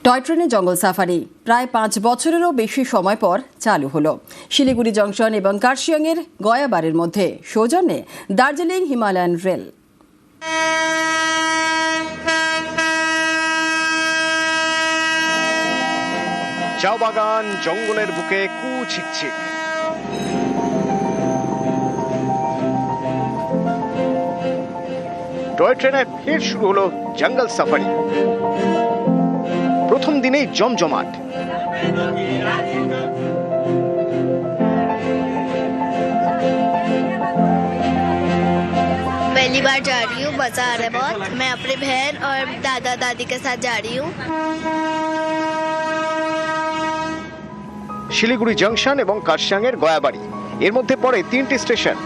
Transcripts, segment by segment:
Toy ট্রেনে জঙ্গল safari প্রায় 5 বছরেরও বেশি সময় পর চালু হলো। শিলিগুড়ি জংশন এবং কার্শিয়াংয়ের গয়াবাড়ির মধ্যে সৌজন্যে দার্জিলিং হিমালয়ান রেল। চা বাগান, জঙ্গলের বুকে কুচিকচিক। টয় ট্রেনে ফের শুরু হলো জঙ্গল সাফারি। প্রথম দিনেই জমজমাট। पहली बार जा रही हूँ, मजा आ रहा है बहुत। मैं अपनी बहन और दादा दादी के साथ जा रही हूँ। শিলিগুড়ি জংশন এবং কার্শিয়াংয়ের গয়াবাড়ি, এর মধ্যে পড়ে 3টি স্টেশন।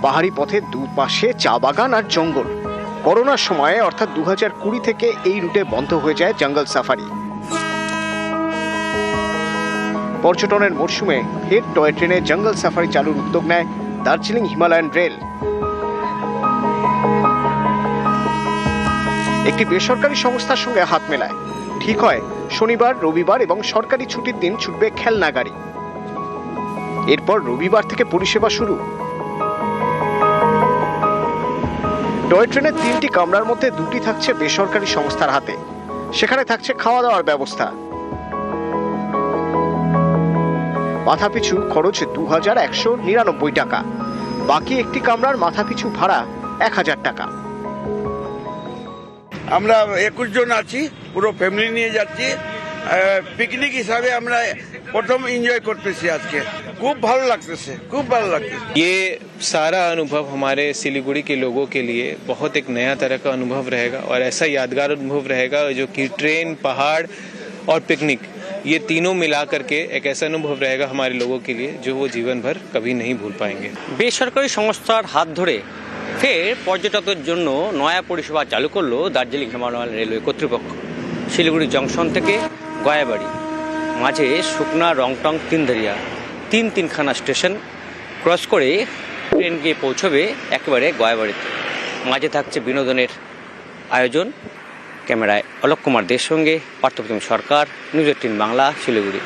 পাহাড়ি পথের দুপাশে চা বাগান আর জঙ্গল। করোনার সময়ে অর্থাৎ 2020 থেকে এই রুটে বন্ধ হয়ে যায় জঙ্গল সাফারি। পর্যটনের মরশুমে ফের টয় ট্রেনে জঙ্গল সাফারি চালুর উদ্যোগ নেয় দার্জিলিং হিমালয়ান রেল। একটি বেসরকারি সংস্থার সঙ্গে হাত মেলায় ঠিক হয় শনিবার, রবিবার এবং সরকারি ছুটির দিন ছুটবে খেলনা গাড়ি। এরপর রবিবার থেকে পরিষেবা শুরু। টয় ট্রেনের 3টি কামরার মধ্যে 2টি থাকছে বেসরকারি সংস্থার হাতে। সেখানে থাকছে খাওয়া দাওয়ার ব্যবস্থা। মাথাপিছু খরচ 2199 টাকা। বাকি একটি কামরার মাথাপিছু ভাড়া 1000 টাকা। আমরা 21 জন আছি, পুরো ফ্যামিলি নিয়ে যাচ্ছি। পিকনিক হিসাবে আমরা প্রথম এনজয় করতেছি আজকে। খুব ভালো লাগতেছে, খুব ভালো লাগতেছে। ये सारा अनुभव हमारे सिलीगुड़ी के लोगों के लिए बहुत एक नया तरह का अनुभव रहेगा और ऐसा यादगार अनुभव रहेगा जो कि ट्रेन, पहाड़ और पिकनिक ये तीनों मिला करके एक ऐसा अनुभव रहेगा हमारे लोगों के लिए जो वो जीवन भर कभी नहीं भूल पाएंगे। বেসরকারি সংস্থার হাত ধরে ফের পর্যটকদের জন্য নয়া পরিষেবা চালু করলো দার্জিলিং হিমালয়ান রেলওয়ে কর্তৃপক্ষ। শিলিগুড়ি জংশন থেকে গয়াবাড়ি, মাঝে শুকনা, রংটং, তিনধারিয়া, তিনখানা স্টেশন ক্রস করে ট্রেন গিয়ে পৌঁছবে একেবারে গয়াবাড়িতে। মাঝে থাকছে বিনোদনের আয়োজন। ক্যামেরায় অলোক কুমার দের সঙ্গে পার্থপ্রতিম সরকার, নিউজ 18 বাংলা, শিলিগুড়ি।